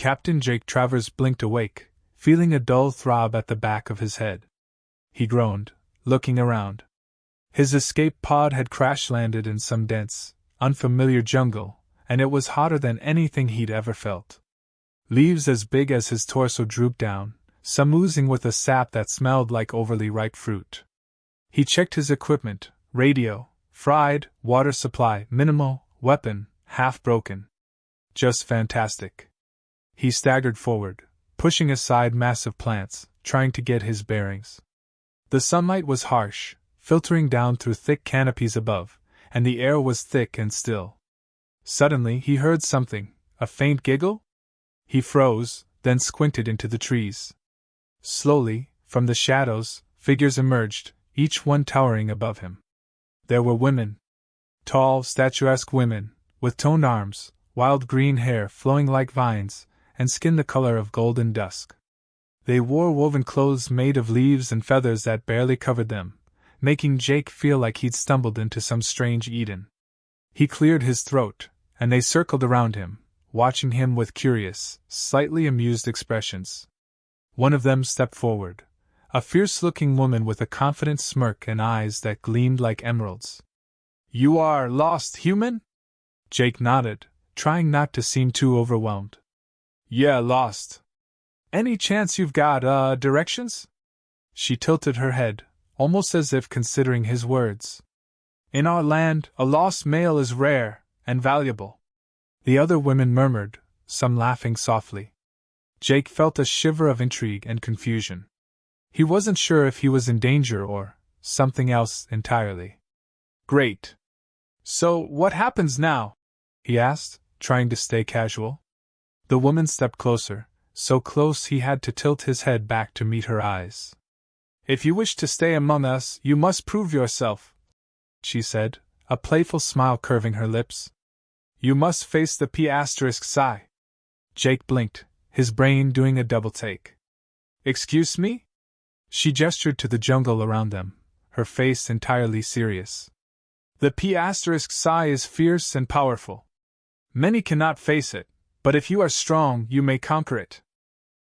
Captain Jake Travers blinked awake, feeling a dull throb at the back of his head. He groaned, looking around. His escape pod had crash-landed in some dense, unfamiliar jungle, and it was hotter than anything he'd ever felt. Leaves as big as his torso drooped down, some oozing with a sap that smelled like overly ripe fruit. He checked his equipment: radio, fried, water supply, minimal, weapon, half broken. Just fantastic. He staggered forward, pushing aside massive plants, trying to get his bearings. The sunlight was harsh, filtering down through thick canopies above, and the air was thick and still. Suddenly he heard something, a faint giggle? He froze, then squinted into the trees. Slowly, from the shadows, figures emerged, each one towering above him. There were women. Tall, statuesque women, with toned arms, wild green hair flowing like vines, and skin the color of golden dusk. They wore woven clothes made of leaves and feathers that barely covered them, making Jake feel like he'd stumbled into some strange Eden. He cleared his throat, and they circled around him, watching him with curious, slightly amused expressions. One of them stepped forward, a fierce-looking woman with a confident smirk and eyes that gleamed like emeralds. "You are lost, human?" Jake nodded, trying not to seem too overwhelmed. "Yeah, lost. Any chance you've got, directions?" She tilted her head, almost as if considering his words. "In our land, a lost male is rare and valuable." The other women murmured, some laughing softly. Jake felt a shiver of intrigue and confusion. He wasn't sure if he was in danger or something else entirely. "Great. So, what happens now?" he asked, trying to stay casual. The woman stepped closer, so close he had to tilt his head back to meet her eyes. "If you wish to stay among us, you must prove yourself," she said, a playful smile curving her lips. "You must face the P*Sci. Jake blinked, his brain doing a double take. "Excuse me?" She gestured to the jungle around them, her face entirely serious. "The P*Sci is fierce and powerful. Many cannot face it, but if you are strong, you may conquer it."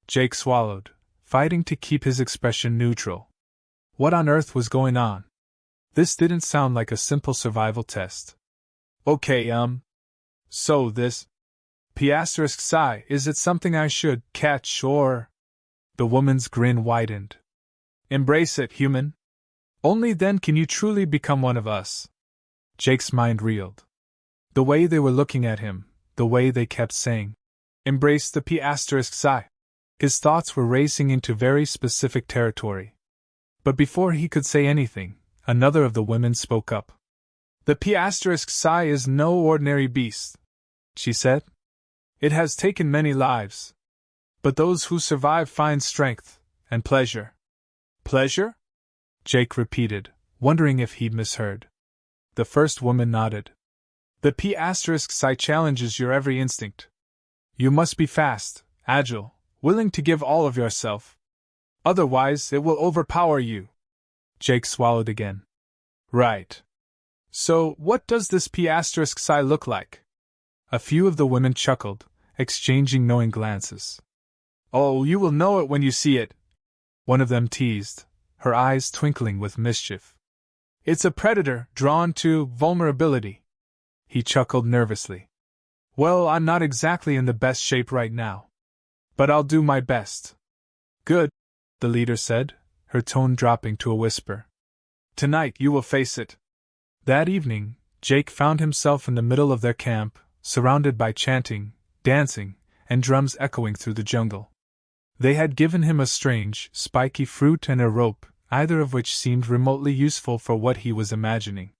Jake swallowed, fighting to keep his expression neutral. What on earth was going on? This didn't sound like a simple survival test. "Okay, so this P*Sci, is it something I should catch or?" The woman's grin widened. "Embrace it, human. Only then can you truly become one of us." Jake's mind reeled. The way they were looking at him, the way they kept saying, "Embrace the P*Sci. His thoughts were racing into very specific territory. But before he could say anything, another of the women spoke up. "The P*Sci is no ordinary beast," she said. "It has taken many lives. But those who survive find strength and pleasure." "Pleasure?" Jake repeated, wondering if he'd misheard. The first woman nodded. "The P*Sci challenges your every instinct. You must be fast, agile, willing to give all of yourself. Otherwise, it will overpower you." Jake swallowed again. "Right. So, what does this P*Sci look like?" A few of the women chuckled, exchanging knowing glances. "Oh, you will know it when you see it," one of them teased, her eyes twinkling with mischief. "It's a predator drawn to vulnerability." He chuckled nervously. "Well, I'm not exactly in the best shape right now. But I'll do my best." "Good," the leader said, her tone dropping to a whisper. "Tonight you will face it." That evening, Jake found himself in the middle of their camp, surrounded by chanting, dancing, and drums echoing through the jungle. They had given him a strange, spiky fruit and a rope, either of which seemed remotely useful for what he was imagining.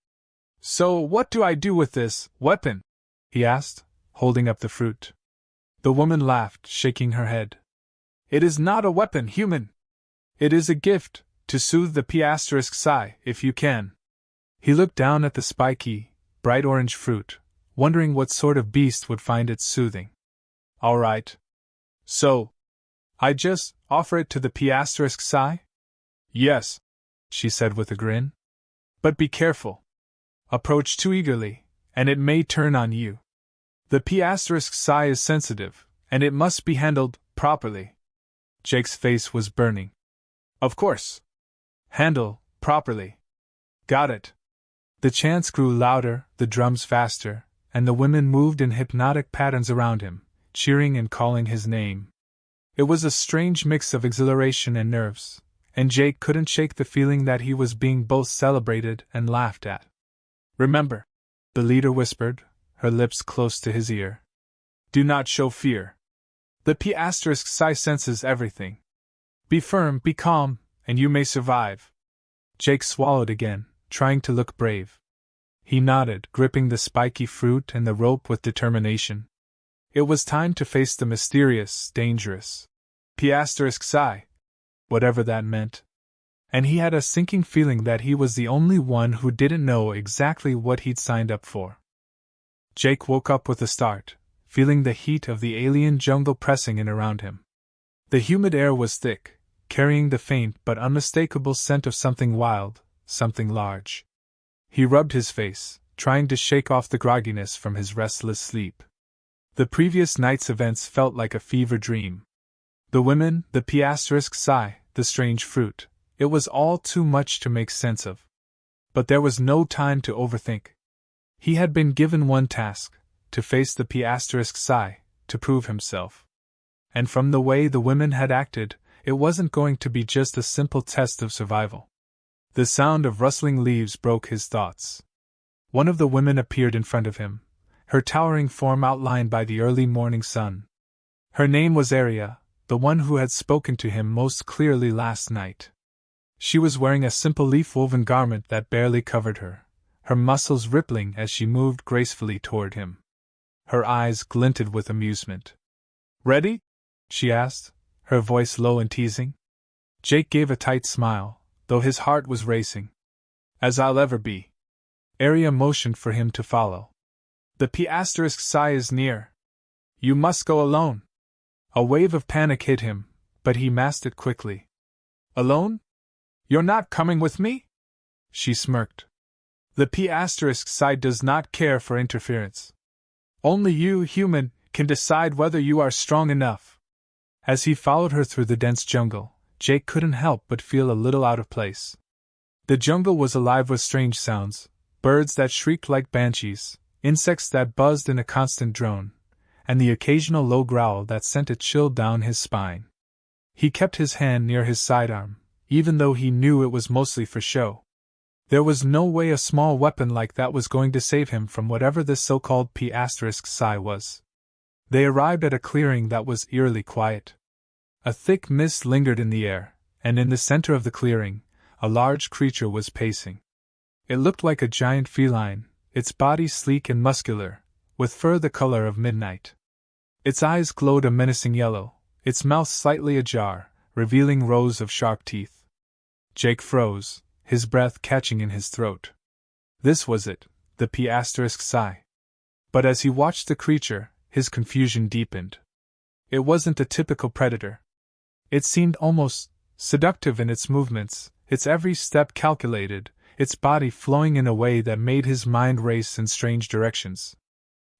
"So what do I do with this weapon?" he asked, holding up the fruit. The woman laughed, shaking her head. "It is not a weapon, human. It is a gift, to soothe the P*Sci, if you can." He looked down at the spiky, bright orange fruit, wondering what sort of beast would find it soothing. "All right. So, I just offer it to the P*Sci? "Yes," she said with a grin. "But be careful. Approach too eagerly, and it may turn on you. The P*Sci is sensitive, And it must be handled properly. Jake's face was burning. Of course. Handle properly. Got it. The chants grew louder, the drums faster, and the women moved in hypnotic patterns around him, cheering and calling his name. It was a strange mix of exhilaration and nerves, and Jake couldn't shake the feeling that he was being both celebrated and laughed at. Remember, the leader whispered, her lips close to his ear. Do not show fear. The P*Psi senses everything. Be firm, be calm, and you may survive. Jake swallowed again, trying to look brave. He nodded, gripping the spiky fruit and the rope with determination. It was time to face the mysterious, dangerous P*Psi, whatever that meant. And he had a sinking feeling that he was the only one who didn't know exactly what he'd signed up for. Jake woke up with a start, feeling the heat of the alien jungle pressing in around him. The humid air was thick, carrying the faint but unmistakable scent of something wild, something large. He rubbed his face, trying to shake off the grogginess from his restless sleep. The previous night's events felt like a fever dream. The women, the P*Psi, the strange fruit, it was all too much to make sense of. But there was no time to overthink. He had been given one task, to face the P*Psi, to prove himself. And from the way the women had acted, it wasn't going to be just a simple test of survival. The sound of rustling leaves broke his thoughts. One of the women appeared in front of him, her towering form outlined by the early morning sun. Her name was Aria, the one who had spoken to him most clearly last night. She was wearing a simple leaf-woven garment that barely covered her muscles rippling as she moved gracefully toward him. Her eyes glinted with amusement. Ready? She asked, her voice low and teasing. Jake gave a tight smile, though his heart was racing. As I'll ever be. Aria motioned for him to follow. The P*Psi is near. You must go alone. A wave of panic hit him, but he masked it quickly. Alone? You're not coming with me? She smirked. The P*Psi does not care for interference. Only you, human, can decide whether you are strong enough. As he followed her through the dense jungle, Jake couldn't help but feel a little out of place. The jungle was alive with strange sounds, birds that shrieked like banshees, insects that buzzed in a constant drone, and the occasional low growl that sent a chill down his spine. He kept his hand near his sidearm, even though he knew it was mostly for show. There was no way a small weapon like that was going to save him from whatever this so-called P*Psi was. They arrived at a clearing that was eerily quiet. A thick mist lingered in the air, and in the center of the clearing, a large creature was pacing. It looked like a giant feline, its body sleek and muscular, with fur the color of midnight. Its eyes glowed a menacing yellow, its mouth slightly ajar, revealing rows of sharp teeth. Jake froze, his breath catching in his throat. This was it, the P*Psi. But as he watched the creature, his confusion deepened. It wasn't a typical predator. It seemed almost seductive in its movements, its every step calculated, its body flowing in a way that made his mind race in strange directions.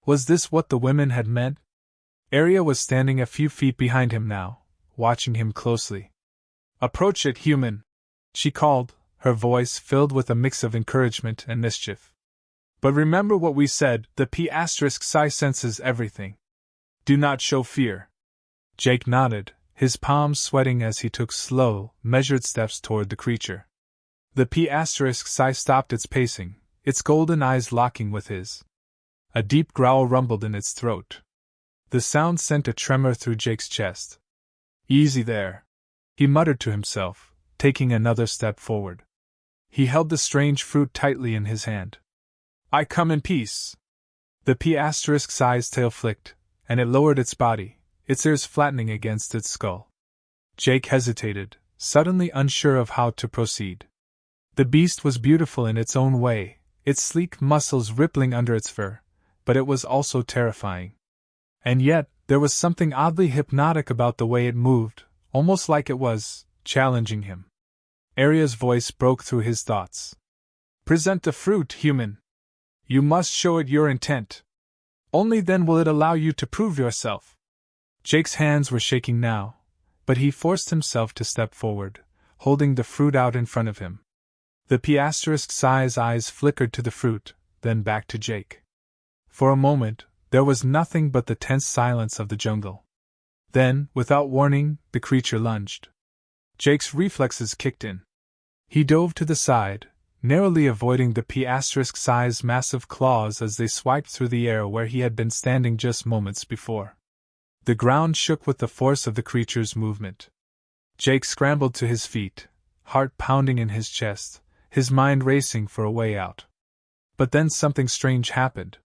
Was this what the women had meant? Aria was standing a few feet behind him now, watching him closely. Approach it, human, she called, her voice filled with a mix of encouragement and mischief. But remember what we said, the P*Psi senses everything. Do not show fear. Jake nodded, his palms sweating as he took slow, measured steps toward the creature. The P*Psi stopped its pacing, its golden eyes locking with his. A deep growl rumbled in its throat. The sound sent a tremor through Jake's chest. Easy there, he muttered to himself, taking another step forward. He held the strange fruit tightly in his hand. I come in peace. The P*Psi's tail flicked, and it lowered its body, its ears flattening against its skull. Jake hesitated, suddenly unsure of how to proceed. The beast was beautiful in its own way, its sleek muscles rippling under its fur, but it was also terrifying. And yet, there was something oddly hypnotic about the way it moved, almost like it was challenging him. Aria's voice broke through his thoughts. Present the fruit, human. You must show it your intent. Only then will it allow you to prove yourself. Jake's hands were shaking now, but he forced himself to step forward, holding the fruit out in front of him. The P***'s eyes flickered to the fruit, then back to Jake. For a moment, there was nothing but the tense silence of the jungle. Then, without warning, the creature lunged. Jake's reflexes kicked in. He dove to the side, narrowly avoiding the P***'s massive claws as they swiped through the air where he had been standing just moments before. The ground shook with the force of the creature's movement. Jake scrambled to his feet, heart pounding in his chest, his mind racing for a way out. But then something strange happened.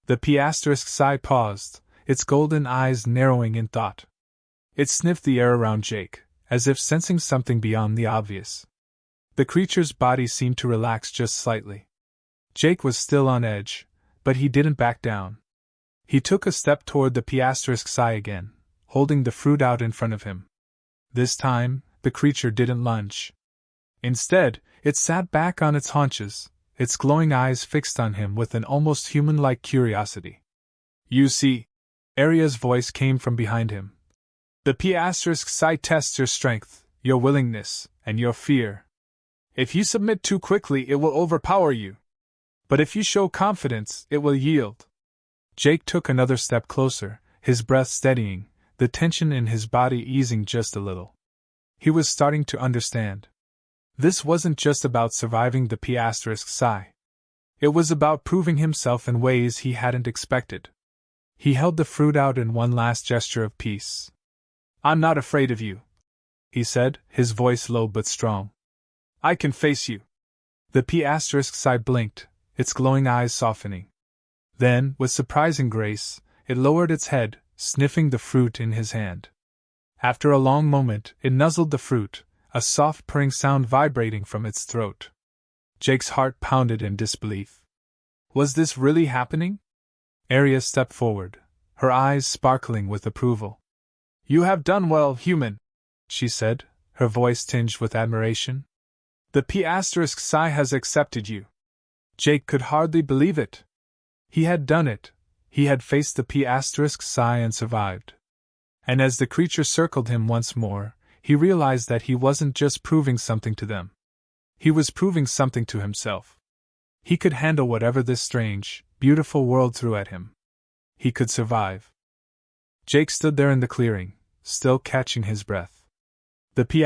The P***'s paused, its golden eyes narrowing in thought. It sniffed the air around Jake, as if sensing something beyond the obvious. The creature's body seemed to relax just slightly. Jake was still on edge, but he didn't back down. He took a step toward the P***' again, holding the fruit out in front of him. This time, the creature didn't lunge. Instead, it sat back on its haunches, its glowing eyes fixed on him with an almost human-like curiosity. "You see," Arya's voice came from behind him. "The P*** tests your strength, your willingness, and your fear. If you submit too quickly, it will overpower you. But if you show confidence, it will yield." Jake took another step closer, his breath steadying, the tension in his body easing just a little. He was starting to understand. This wasn't just about surviving the P***. It was about proving himself in ways he hadn't expected. He held the fruit out in one last gesture of peace. "I'm not afraid of you," he said, his voice low but strong. "I can face you." The P*** blinked, its glowing eyes softening. Then, with surprising grace, it lowered its head, sniffing the fruit in his hand. After a long moment, it nuzzled the fruit, a soft purring sound vibrating from its throat. Jake's heart pounded in disbelief. Was this really happening? Arya stepped forward, her eyes sparkling with approval. "You have done well, human," she said, her voice tinged with admiration. "The P** has accepted you." Jake could hardly believe it. He had done it. He had faced the P** and survived. And as the creature circled him once more, he realized that he wasn't just proving something to them. He was proving something to himself. He could handle whatever this strange, beautiful world threw at him. He could survive. Jake stood there in the clearing, still catching his breath. The P***,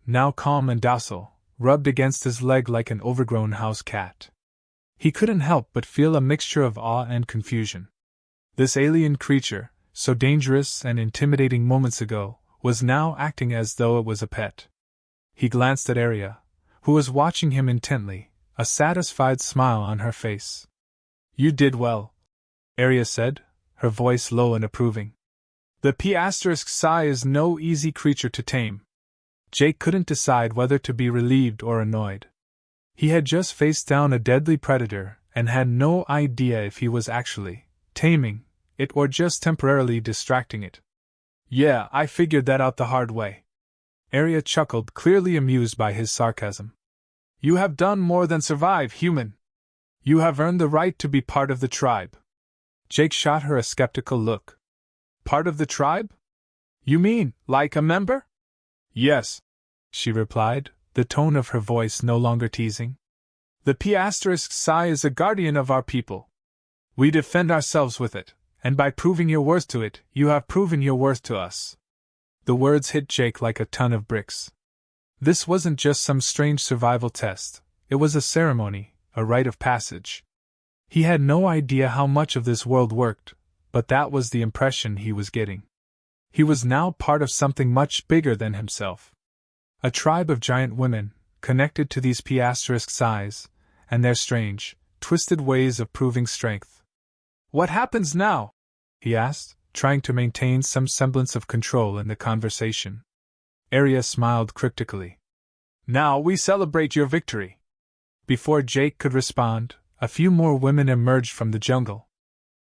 now calm and docile, rubbed against his leg like an overgrown house cat. He couldn't help but feel a mixture of awe and confusion. This alien creature, so dangerous and intimidating moments ago, was now acting as though it was a pet. He glanced at Arya, who was watching him intently, a satisfied smile on her face. "You did well," Arya said, her voice low and approving. "The P** is no easy creature to tame." Jake couldn't decide whether to be relieved or annoyed. He had just faced down a deadly predator and had no idea if he was actually taming it or just temporarily distracting it. "Yeah, I figured that out the hard way." Arya chuckled, clearly amused by his sarcasm. "You have done more than survive, human. You have earned the right to be part of the tribe." Jake shot her a skeptical look. "Part of the tribe? You mean, like a member?" "Yes," she replied, the tone of her voice no longer teasing. "The P** is a guardian of our people. We defend ourselves with it, and by proving your worth to it, you have proven your worth to us." The words hit Jake like a ton of bricks. This wasn't just some strange survival test, it was a ceremony, a rite of passage. He had no idea how much of this world worked, but that was the impression he was getting. He was now part of something much bigger than himself. A tribe of giant women, connected to these P** and their strange, twisted ways of proving strength. "What happens now?" he asked, trying to maintain some semblance of control in the conversation. Arya smiled cryptically. "Now we celebrate your victory." Before Jake could respond, a few more women emerged from the jungle.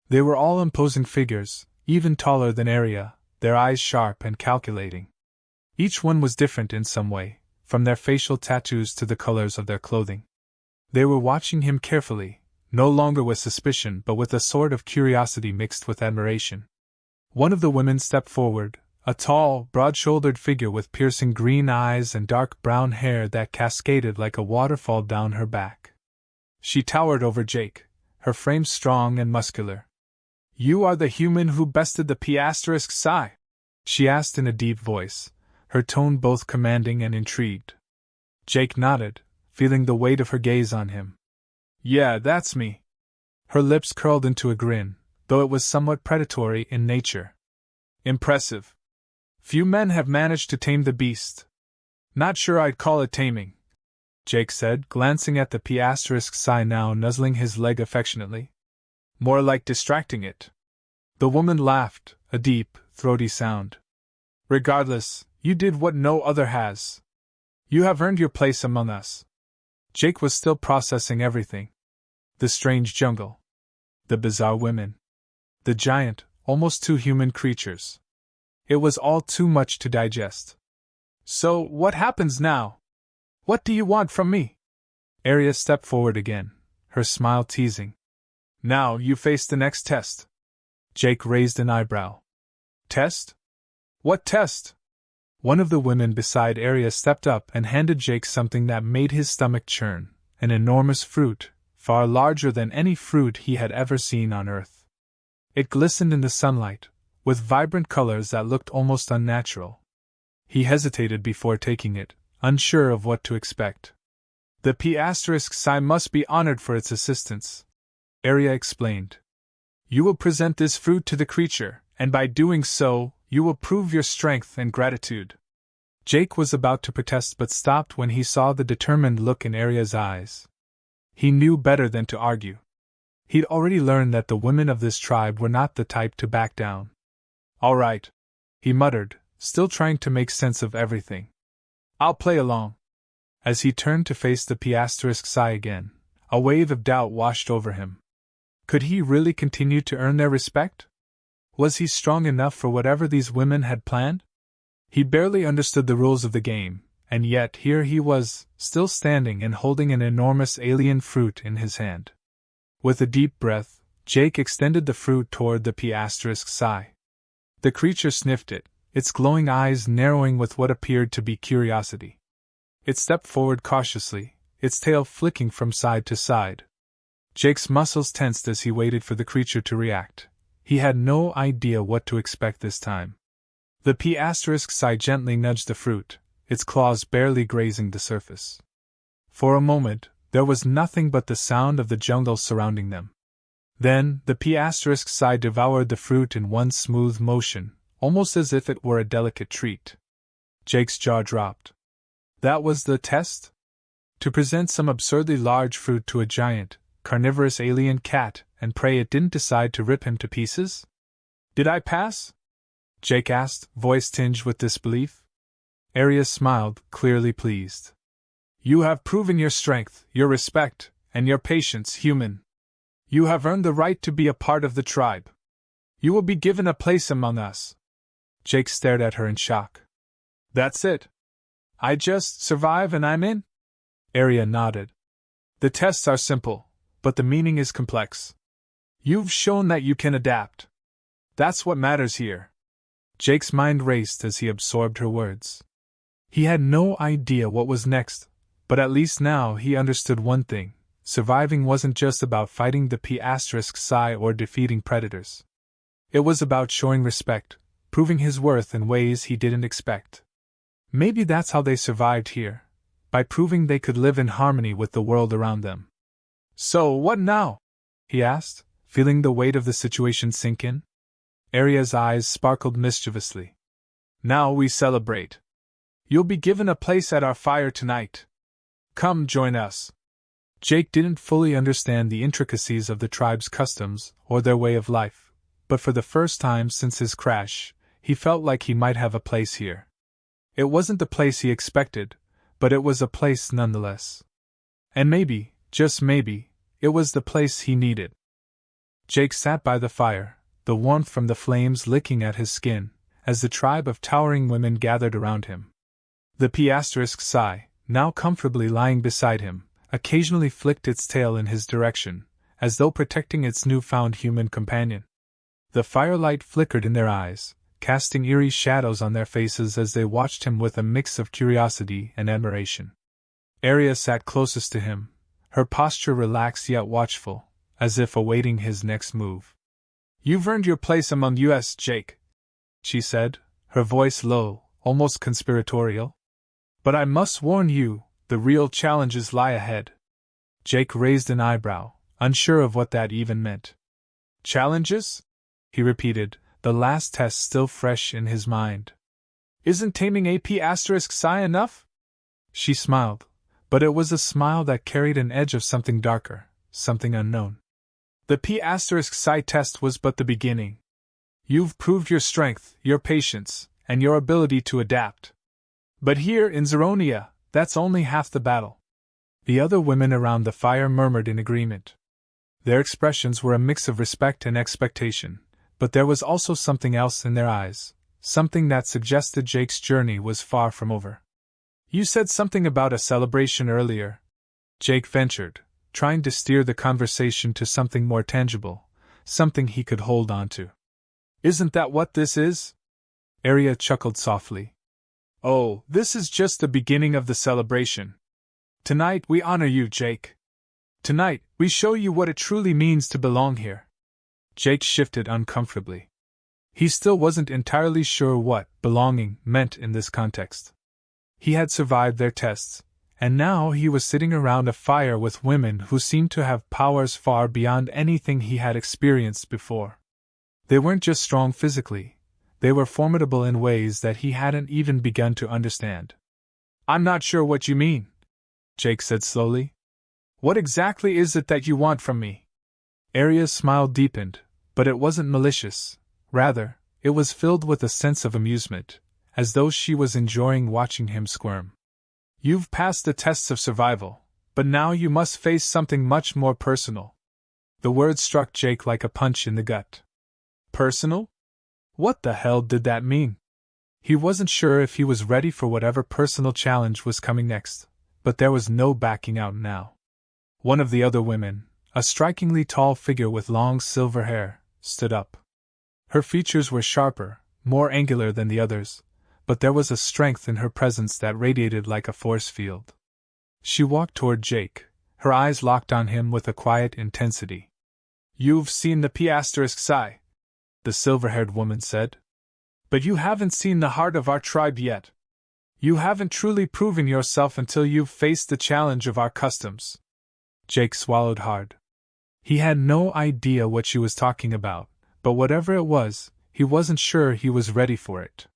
They were all imposing figures, even taller than Arya, their eyes sharp and calculating. Each one was different in some way, from their facial tattoos to the colors of their clothing. They were watching him carefully, no longer with suspicion but with a sort of curiosity mixed with admiration. One of the women stepped forward, a tall, broad-shouldered figure with piercing green eyes and dark brown hair that cascaded like a waterfall down her back. She towered over Jake, her frame strong and muscular. "You are the human who bested the P*Sci?" she asked in a deep voice, her tone both commanding and intrigued. Jake nodded, feeling the weight of her gaze on him. "Yeah, that's me." Her lips curled into a grin, though it was somewhat predatory in nature. "Impressive. Few men have managed to tame the beast." "Not sure I'd call it taming," Jake said, glancing at the P*Sci now nuzzling his leg affectionately. "More like distracting it." The woman laughed, a deep, throaty sound. "Regardless, you did what no other has. You have earned your place among us." Jake was still processing everything. The strange jungle. The bizarre women. The giant, almost too human creatures. It was all too much to digest. "So, what happens now? What do you want from me?" Arya stepped forward again, her smile teasing. "Now you face the next test." Jake raised an eyebrow. "Test? What test?" One of the women beside Arya stepped up and handed Jake something that made his stomach churn, an enormous fruit, far larger than any fruit he had ever seen on Earth. It glistened in the sunlight, with vibrant colors that looked almost unnatural. He hesitated before taking it, unsure of what to expect. "The P*Sci must be honored for its assistance," Arya explained. "You will present this fruit to the creature, and by doing so, you will prove your strength and gratitude." Jake was about to protest but stopped when he saw the determined look in Arya's eyes. He knew better than to argue. He'd already learned that the women of this tribe were not the type to back down. "All right," he muttered, still trying to make sense of everything. "I'll play along." As he turned to face the P*Sci again, a wave of doubt washed over him. Could he really continue to earn their respect? Was he strong enough for whatever these women had planned? He barely understood the rules of the game, and yet here he was, still standing and holding an enormous alien fruit in his hand. With a deep breath, Jake extended the fruit toward the P*Sci. The creature sniffed it, its glowing eyes narrowing with what appeared to be curiosity. It stepped forward cautiously, its tail flicking from side to side. Jake's muscles tensed as he waited for the creature to react. He had no idea what to expect this time. The P*Sci gently nudged the fruit, its claws barely grazing the surface. For a moment, there was nothing but the sound of the jungle surrounding them. Then, the P*Sci devoured the fruit in one smooth motion, almost as if it were a delicate treat. Jake's jaw dropped. That was the test? To present some absurdly large fruit to a giant, carnivorous alien cat, and pray it didn't decide to rip him to pieces? "Did I pass?" Jake asked, voice tinged with disbelief. Arya smiled, clearly pleased. "You have proven your strength, your respect, and your patience, human. You have earned the right to be a part of the tribe. You will be given a place among us." Jake stared at her in shock. "That's it? I just survive and I'm in?" Arya nodded. "The tests are simple, but the meaning is complex. You've shown that you can adapt. That's what matters here." Jake's mind raced as he absorbed her words. He had no idea what was next, but at least now he understood one thing: surviving wasn't just about fighting the P*Sci or defeating predators. It was about showing respect, proving his worth in ways he didn't expect. Maybe that's how they survived here, by proving they could live in harmony with the world around them. "So, what now?" he asked, feeling the weight of the situation sink in. Arya's eyes sparkled mischievously. "Now we celebrate. You'll be given a place at our fire tonight. Come join us." Jake didn't fully understand the intricacies of the tribe's customs or their way of life, but for the first time since his crash, he felt like he might have a place here. It wasn't the place he expected, but it was a place nonetheless. And maybe, just maybe, it was the place he needed. Jake sat by the fire, the warmth from the flames licking at his skin, as the tribe of towering women gathered around him. The P*Sci, now comfortably lying beside him, occasionally flicked its tail in his direction, as though protecting its newfound human companion. The firelight flickered in their eyes, casting eerie shadows on their faces as they watched him with a mix of curiosity and admiration. Arya sat closest to him, her posture relaxed yet watchful, as if awaiting his next move. "You've earned your place among us, Jake," she said, her voice low, almost conspiratorial. "But I must warn you, the real challenges lie ahead." Jake raised an eyebrow, unsure of what that even meant. "Challenges?" he repeated, the last test still fresh in his mind. "Isn't taming AP*Psi enough?" She smiled, but it was a smile that carried an edge of something darker, something unknown. "The P*Psi test was but the beginning. You've proved your strength, your patience, and your ability to adapt. But here in Zeronia, that's only half the battle." The other women around the fire murmured in agreement. Their expressions were a mix of respect and expectation, but there was also something else in their eyes, something that suggested Jake's journey was far from over. "You said something about a celebration earlier," Jake ventured, trying to steer the conversation to something more tangible, something he could hold on to. "Isn't that what this is?" Arya chuckled softly. "Oh, this is just the beginning of the celebration. Tonight we honor you, Jake. Tonight we show you what it truly means to belong here." Jake shifted uncomfortably. He still wasn't entirely sure what belonging meant in this context. He had survived their tests, and now he was sitting around a fire with women who seemed to have powers far beyond anything he had experienced before. They weren't just strong physically, they were formidable in ways that he hadn't even begun to understand. "I'm not sure what you mean," Jake said slowly. "What exactly is it that you want from me?" Arya's smile deepened, but it wasn't malicious. Rather, it was filled with a sense of amusement, as though she was enjoying watching him squirm. "You've passed the tests of survival, but now you must face something much more personal." The word struck Jake like a punch in the gut. Personal? What the hell did that mean? He wasn't sure if he was ready for whatever personal challenge was coming next, but there was no backing out now. One of the other women, a strikingly tall figure with long silver hair, stood up. Her features were sharper, more angular than the others, but there was a strength in her presence that radiated like a force field. She walked toward Jake, her eyes locked on him with a quiet intensity. "You've seen the P*Psi," the silver-haired woman said. "But you haven't seen the heart of our tribe yet. You haven't truly proven yourself until you've faced the challenge of our customs." Jake swallowed hard. He had no idea what she was talking about, but whatever it was, he wasn't sure he was ready for it.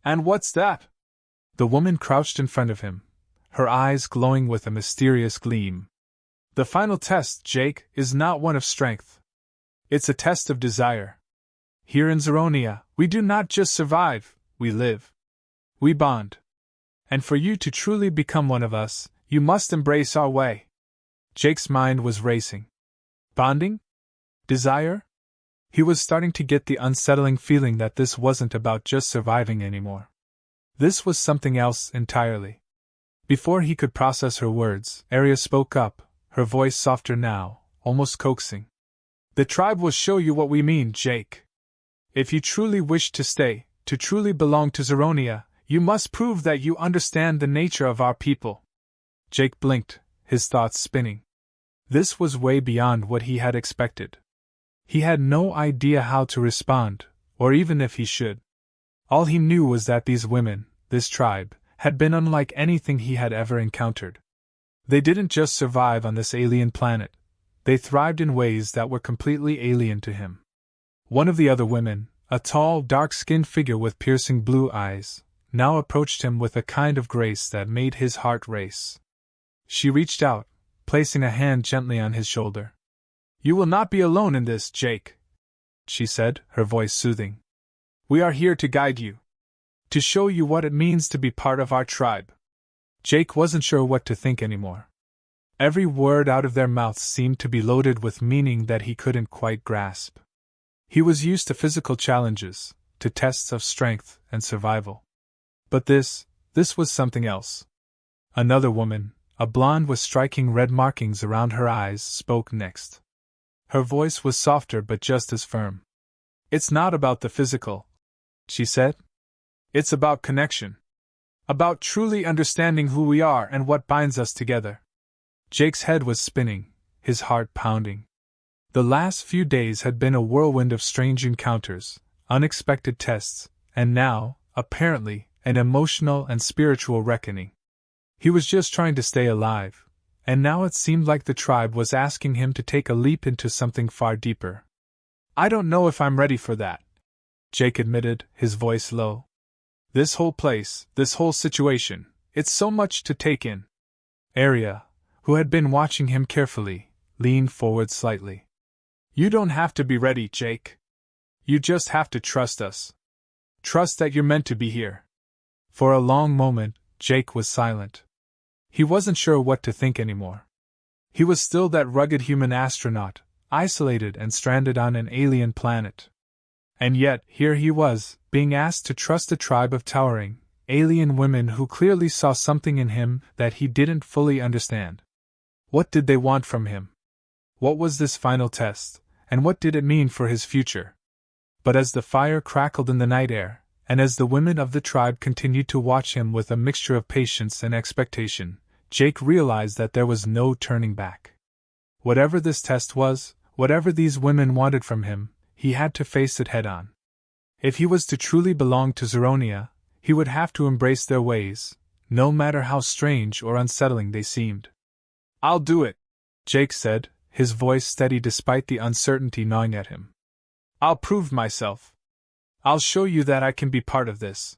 "And what's that?" The woman crouched in front of him, her eyes glowing with a mysterious gleam. "The final test, Jake, is not one of strength. It's a test of desire. Here in Zeronia, we do not just survive, we live. We bond. And for you to truly become one of us, you must embrace our way." Jake's mind was racing. Bonding? Desire? He was starting to get the unsettling feeling that this wasn't about just surviving anymore. This was something else entirely. Before he could process her words, Arya spoke up, her voice softer now, almost coaxing. "The tribe will show you what we mean, Jake. If you truly wish to stay, to truly belong to Zeronia, you must prove that you understand the nature of our people." Jake blinked, his thoughts spinning. This was way beyond what he had expected. He had no idea how to respond, or even if he should. All he knew was that these women, this tribe, had been unlike anything he had ever encountered. They didn't just survive on this alien planet, they thrived in ways that were completely alien to him. One of the other women, a tall, dark-skinned figure with piercing blue eyes, now approached him with a kind of grace that made his heart race. She reached out, placing a hand gently on his shoulder. "You will not be alone in this, Jake," she said, her voice soothing. "We are here to guide you. To show you what it means to be part of our tribe." Jake wasn't sure what to think anymore. Every word out of their mouths seemed to be loaded with meaning that he couldn't quite grasp. He was used to physical challenges, to tests of strength and survival. But this was something else. Another woman, a blonde with striking red markings around her eyes, spoke next. Her voice was softer but just as firm. It's not about the physical, she said. It's about connection. About truly understanding who we are and what binds us together. Jake's head was spinning, his heart pounding. The last few days had been a whirlwind of strange encounters, unexpected tests, and now, apparently, an emotional and spiritual reckoning. He was just trying to stay alive, and now it seemed like the tribe was asking him to take a leap into something far deeper. I don't know if I'm ready for that, Jake admitted, his voice low. This whole place, this whole situation, it's so much to take in. Arya, who had been watching him carefully, leaned forward slightly. You don't have to be ready, Jake. You just have to trust us. Trust that you're meant to be here. For a long moment, Jake was silent. He wasn't sure what to think anymore. He was still that rugged human astronaut, isolated and stranded on an alien planet. And yet, here he was, being asked to trust a tribe of towering, alien women who clearly saw something in him that he didn't fully understand. What did they want from him? What was this final test, and what did it mean for his future? But as the fire crackled in the night air, and as the women of the tribe continued to watch him with a mixture of patience and expectation, Jake realized that there was no turning back. Whatever this test was, whatever these women wanted from him, he had to face it head-on. If he was to truly belong to Zeronia, he would have to embrace their ways, no matter how strange or unsettling they seemed. I'll do it, Jake said, his voice steady despite the uncertainty gnawing at him. I'll prove myself. I'll show you that I can be part of this.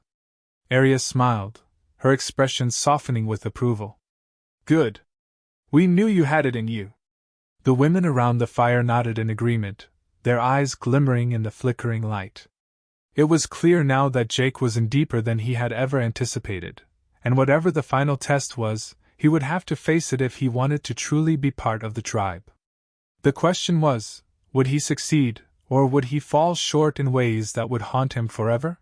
Arya smiled, her expression softening with approval. Good. We knew you had it in you. The women around the fire nodded in agreement, their eyes glimmering in the flickering light. It was clear now that Jake was in deeper than he had ever anticipated, and whatever the final test was, he would have to face it if he wanted to truly be part of the tribe. The question was, would he succeed, or would he fall short in ways that would haunt him forever?